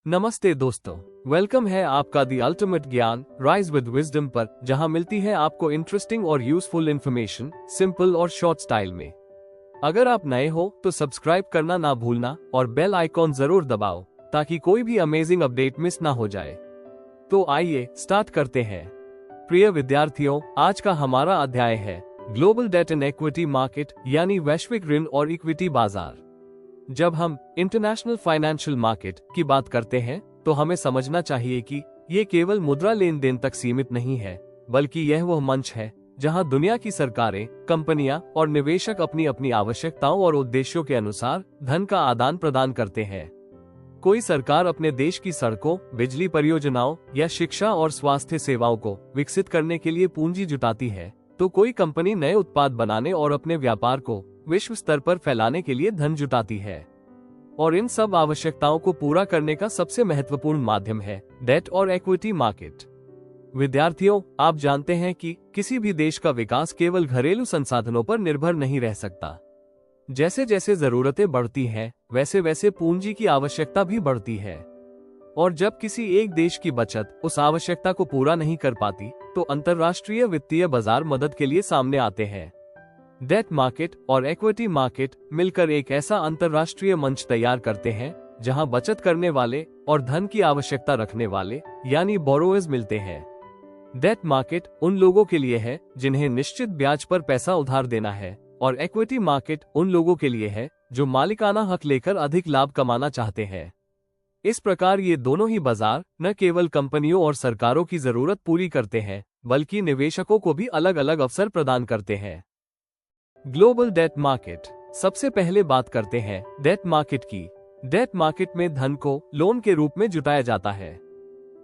नमस्ते दोस्तों, वेलकम है आपका the ultimate Gyan rise with wisdom पर, जहां मिलती है आपको इंटरेस्टिंग और यूजफुल इन्फॉर्मेशन सिंपल और शॉर्ट स्टाइल में। अगर आप नए हो तो सब्सक्राइब करना ना भूलना और बेल आइकॉन जरूर दबाओ ताकि कोई भी अमेजिंग अपडेट मिस ना हो जाए। तो आइए स्टार्ट करते हैं। प्रिय विद्यार्थियों, आज का हमारा अध्याय है global debt and equity market, यानी वैश्विक ऋण और इक्विटी बाजार। जब हम इंटरनेशनल फाइनेंशियल मार्केट की बात करते हैं तो हमें समझना चाहिए कि ये केवल मुद्रा लेन देन तक सीमित नहीं है, बल्कि यह वह मंच है जहां दुनिया की सरकारें, कंपनियां और निवेशक अपनी अपनी आवश्यकताओं और उद्देश्यों के अनुसार धन का आदान प्रदान करते हैं। कोई सरकार अपने देश की सड़कों, बिजली परियोजनाओं या शिक्षा और स्वास्थ्य सेवाओं को विकसित करने के लिए पूंजी जुटाती है, तो कोई कंपनी नए उत्पाद बनाने और अपने व्यापार को विश्व स्तर पर फैलाने के लिए धन जुटाती है। और इन सब आवश्यकताओं को पूरा करने का सबसे महत्वपूर्ण माध्यम है डेट और इक्विटी मार्केट। विद्यार्थियों, आप जानते हैं कि किसी भी देश का विकास केवल घरेलू संसाधनों पर निर्भर नहीं रह सकता। जैसे जैसे जरूरतें बढ़ती हैं, वैसे वैसे पूंजी की आवश्यकता भी बढ़ती है। और जब किसी एक देश की बचत उस आवश्यकता को पूरा नहीं कर पाती, तो अंतर्राष्ट्रीय वित्तीय बाजार मदद के लिए सामने आते हैं। डेट मार्केट और इक्विटी मार्केट मिलकर एक ऐसा अंतर्राष्ट्रीय मंच तैयार करते हैं जहां बचत करने वाले और धन की आवश्यकता रखने वाले यानी बोरोअर्स मिलते हैं। डेट मार्केट उन लोगों के लिए है जिन्हें निश्चित ब्याज पर पैसा उधार देना है, और इक्विटी मार्केट उन लोगों के लिए है जो मालिकाना हक लेकर अधिक लाभ कमाना चाहते हैं। इस प्रकार ये दोनों ही बाजार न केवल कंपनियों और सरकारों की जरूरत पूरी करते हैं, बल्कि निवेशकों को भी अलग अलग अवसर प्रदान करते हैं। Global debt market. सबसे पहले बात करते हैं डेट मार्केट की। डेट मार्केट में धन को लोन के रूप में जुटाया जाता है।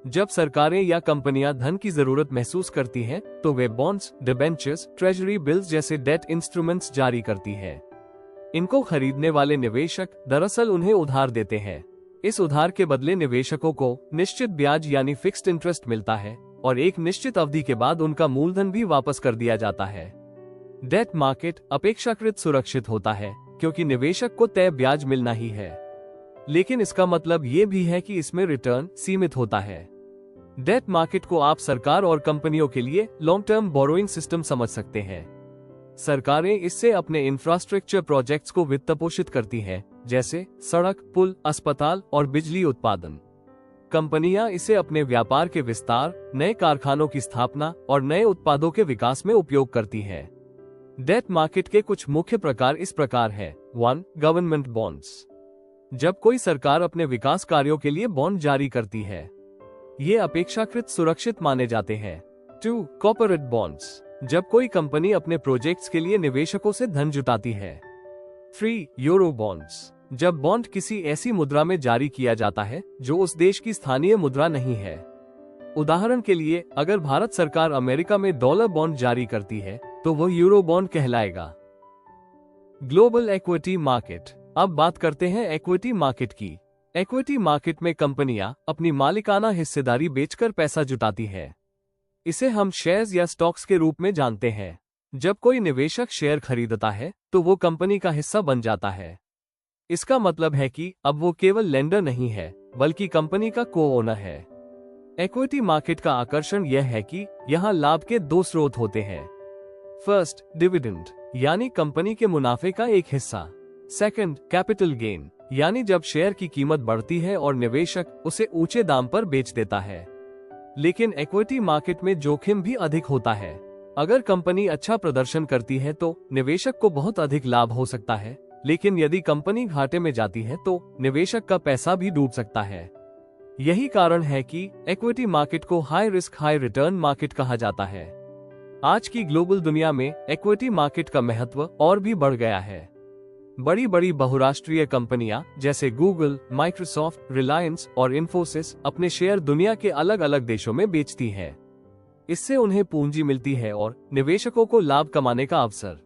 जब सरकारें या कंपनियां धन की जरूरत महसूस करती हैं, तो वे बॉन्ड्स, डिबेंचर्स, ट्रेजरी बिल्स जैसे डेट इंस्ट्रूमेंट्स जारी करती हैं। इनको खरीदने वाले निवेशक दरअसल उन्हें उधार देते हैं। इस उधार के बदले निवेशकों को निश्चित ब्याज यानी फिक्स्ड इंटरेस्ट मिलता है, और एक निश्चित अवधि के बाद उनका मूलधन भी वापस कर दिया जाता है। डेट मार्केट अपेक्षाकृत सुरक्षित होता है क्योंकि निवेशक को तय ब्याज मिलना ही है, लेकिन इसका मतलब ये भी है कि इसमें रिटर्न सीमित होता है। डेट मार्केट को आप सरकार और कंपनियों के लिए लॉन्ग टर्म बोरोइंग सिस्टम समझ सकते हैं। सरकारें इससे अपने इंफ्रास्ट्रक्चर प्रोजेक्ट्स को वित्त पोषित करती हैं, जैसे सड़क, पुल, अस्पताल और बिजली उत्पादन। कंपनियां इसे अपने व्यापार के विस्तार, नए कारखानों की स्थापना और नए उत्पादों के विकास में उपयोग करती हैं। डेट मार्केट के कुछ मुख्य प्रकार इस प्रकार हैं। 1. Government bonds. जब कोई सरकार अपने विकास कार्यों के लिए बॉन्ड जारी करती है, ये अपेक्षाकृत सुरक्षित माने जाते हैं। 2. Corporate bonds. जब कोई कंपनी अपने प्रोजेक्ट्स के लिए निवेशकों से धन जुटाती है। 3. Euro bonds. जब बॉन्ड किसी ऐसी मुद्रा में जारी किया जाता है जो उस देश की स्थानीय मुद्रा नहीं है। उदाहरण के लिए, अगर भारत सरकार अमेरिका में डॉलर बॉन्ड जारी करती है तो वह यूरो बॉन्ड कहलाएगा। Global equity market. अब बात करते हैं इक्विटी मार्केट की। इक्विटी मार्केट में कंपनियां अपनी मालिकाना हिस्सेदारी बेचकर पैसा जुटाती है। इसे हम शेयर्स या स्टॉक्स के रूप में जानते हैं। जब कोई निवेशक शेयर खरीदता है तो वो कंपनी का हिस्सा बन जाता है। इसका मतलब है कि अब वो केवल लेंडर नहीं है, बल्कि कंपनी का को ओनर है। इक्विटी मार्केट का आकर्षण यह है कि यहाँ लाभ के दो स्रोत होते हैं। फर्स्ट, डिविडेंड, यानी कंपनी के मुनाफे का एक हिस्सा। सेकंड, कैपिटल गेन, यानी जब शेयर की कीमत बढ़ती है और निवेशक उसे ऊंचे दाम पर बेच देता है। लेकिन इक्विटी मार्केट में जोखिम भी अधिक होता है। अगर कंपनी अच्छा प्रदर्शन करती है तो निवेशक को बहुत अधिक लाभ हो सकता है, लेकिन यदि कंपनी घाटे में जाती है तो निवेशक का पैसा भी डूब सकता है। यही कारण है कि इक्विटी मार्केट को high risk high return market कहा जाता है। आज की ग्लोबल दुनिया में इक्विटी मार्केट का महत्व और भी बढ़ गया है। बड़ी बड़ी बहुराष्ट्रीय कंपनियां जैसे गूगल, माइक्रोसॉफ्ट, रिलायंस और इन्फोसिस अपने शेयर दुनिया के अलग अलग देशों में बेचती हैं। इससे उन्हें पूंजी मिलती है और निवेशकों को लाभ कमाने का अवसर।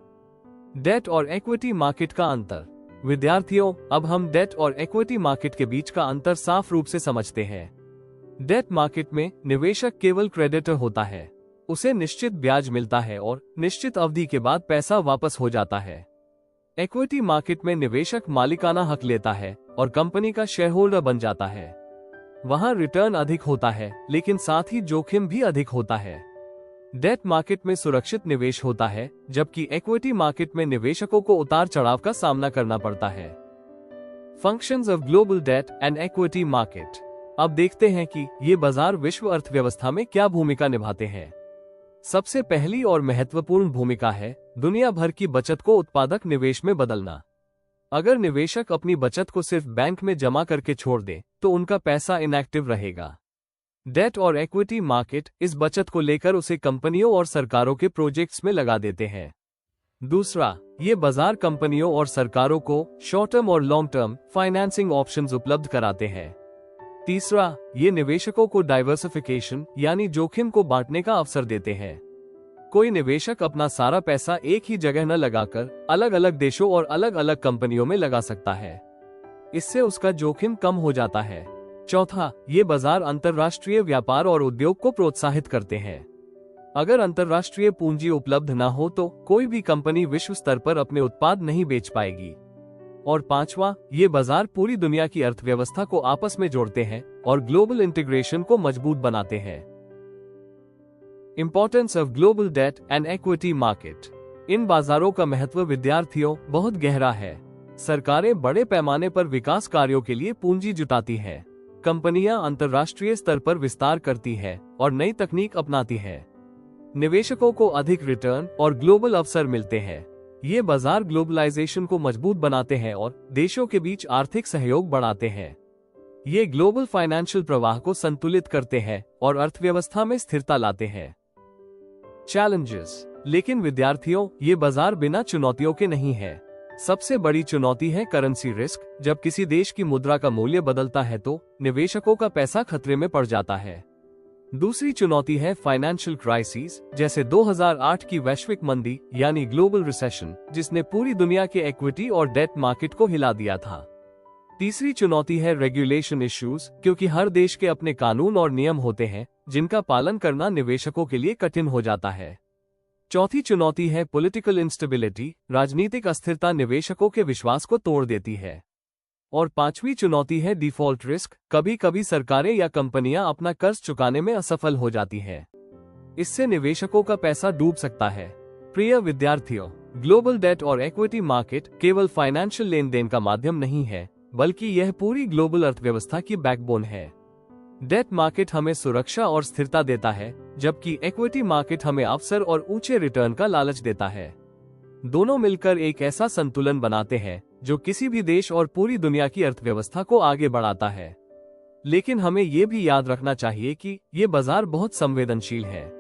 डेट और इक्विटी मार्केट का अंतर। विद्यार्थियों, अब हम डेट और इक्विटी मार्केट के बीच का अंतर साफ रूप से समझते हैं। डेट मार्केट में निवेशक केवल क्रेडिटर होता है। उसे निश्चित ब्याज मिलता है और निश्चित अवधि के बाद पैसा वापस हो जाता है। इक्विटी मार्केट में निवेशक मालिकाना हक लेता है और कंपनी का शेयर होल्डर बन जाता है। वहां रिटर्न अधिक होता है, लेकिन साथ ही जोखिम भी अधिक होता है। डेट मार्केट में सुरक्षित निवेश होता है, जबकि इक्विटी मार्केट में निवेशकों को उतार चढ़ाव का सामना करना पड़ता है। Functions of global debt and equity market. अब देखते हैं कि ये बाजार विश्व अर्थव्यवस्था में क्या भूमिका निभाते हैं। सबसे पहली और महत्वपूर्ण भूमिका है दुनिया भर की बचत को उत्पादक निवेश में बदलना। अगर निवेशक अपनी बचत को सिर्फ बैंक में जमा करके छोड़ दे तो उनका पैसा इनएक्टिव रहेगा। डेट और इक्विटी मार्केट इस बचत को लेकर उसे कंपनियों और सरकारों के प्रोजेक्ट्स में लगा देते हैं। दूसरा, ये बाजार कंपनियों और सरकारों को शॉर्ट टर्म और लॉन्ग टर्म फाइनेंसिंग ऑप्शंस उपलब्ध कराते हैं। तीसरा, ये निवेशकों को डाइवर्सिफिकेशन यानी जोखिम को बांटने का अवसर देते हैं। कोई निवेशक अपना सारा पैसा एक ही जगह न लगाकर अलग अलग देशों और अलग अलग कंपनियों में लगा सकता है। इससे उसका जोखिम कम हो जाता है। चौथा, ये बाजार अंतर्राष्ट्रीय व्यापार और उद्योग को प्रोत्साहित करते हैं। अगर अंतर्राष्ट्रीय पूंजी उपलब्ध न हो तो कोई भी कंपनी विश्व स्तर पर अपने उत्पाद नहीं बेच पाएगी। और पांचवा, ये बाजार पूरी दुनिया की अर्थव्यवस्था को आपस में जोड़ते हैं और ग्लोबल इंटीग्रेशन को मजबूत बनाते हैं। Importance of global debt and equity market. इन बाजारों का महत्व विद्यार्थियों बहुत गहरा है। सरकारें बड़े पैमाने पर विकास कार्यों के लिए पूंजी जुटाती हैं। कंपनियां अंतर्राष्ट्रीय स्तर पर विस्तार करती हैं और नई तकनीक अपनाती हैं। निवेशकों को अधिक रिटर्न और ग्लोबल अवसर मिलते हैं। ये बाजार ग्लोबलाइजेशन को मजबूत बनाते हैं और देशों के बीच आर्थिक सहयोग बढ़ाते हैं। ये ग्लोबल फाइनेंशियल प्रवाह को संतुलित करते हैं और अर्थव्यवस्था में स्थिरता लाते हैं। चैलेंजेस। लेकिन विद्यार्थियों, ये बाजार बिना चुनौतियों के नहीं है। सबसे बड़ी चुनौती है करेंसी रिस्क। जब किसी देश की मुद्रा का मूल्य बदलता है तो निवेशकों का पैसा खतरे में पड़ जाता है। दूसरी चुनौती है फाइनेंशियल क्राइसिस, जैसे 2008 की वैश्विक मंदी यानी ग्लोबल रिसेशन, जिसने पूरी दुनिया के इक्विटी और डेट मार्केट को हिला दिया था। तीसरी चुनौती है रेगुलेशन इश्यूज, क्योंकि हर देश के अपने कानून और नियम होते हैं जिनका पालन करना निवेशकों के लिए कठिन हो जाता है। चौथी चुनौती है पॉलिटिकल इंस्टेबिलिटी। राजनीतिक अस्थिरता निवेशकों के विश्वास को तोड़ देती है। और पांचवी चुनौती है डिफॉल्ट रिस्क। कभी कभी सरकारें या कंपनियां अपना कर्ज चुकाने में असफल हो जाती हैं। इससे निवेशकों का पैसा डूब सकता है। प्रिय विद्यार्थियों, ग्लोबल डेट और इक्विटी मार्केट केवल फाइनेंशियल लेन देन का माध्यम नहीं है, बल्कि यह पूरी ग्लोबल अर्थव्यवस्था की बैकबोन है। डेट मार्केट हमें सुरक्षा और स्थिरता देता है, जबकि इक्विटी मार्केट हमें अवसर और ऊंचे रिटर्न का लालच देता है। दोनों मिलकर एक ऐसा संतुलन बनाते हैं जो किसी भी देश और पूरी दुनिया की अर्थव्यवस्था को आगे बढ़ाता है। लेकिन हमें ये भी याद रखना चाहिए कि ये बाजार बहुत संवेदनशील है।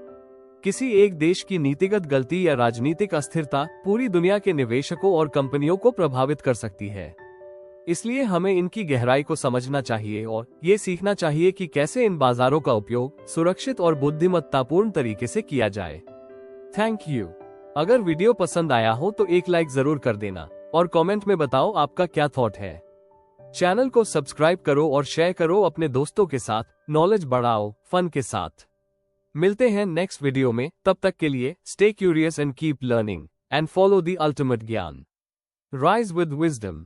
किसी एक देश की नीतिगत गलती या राजनीतिक अस्थिरता पूरी दुनिया के निवेशकों और कंपनियों को प्रभावित कर सकती है। इसलिए हमें इनकी गहराई को समझना चाहिए और ये सीखना चाहिए कि कैसे इन बाजारों का उपयोग सुरक्षित और बुद्धिमत्तापूर्ण तरीके से किया जाए। Thank you. अगर वीडियो पसंद आया हो तो एक लाइक जरूर कर देना और कमेंट में बताओ आपका क्या थॉट है। चैनल को सब्सक्राइब करो और शेयर करो अपने दोस्तों के साथ। नॉलेज बढ़ाओ फन के साथ। मिलते हैं नेक्स्ट वीडियो में। तब तक के लिए stay curious and keep learning and follow the ultimate Gyan. Rise with wisdom.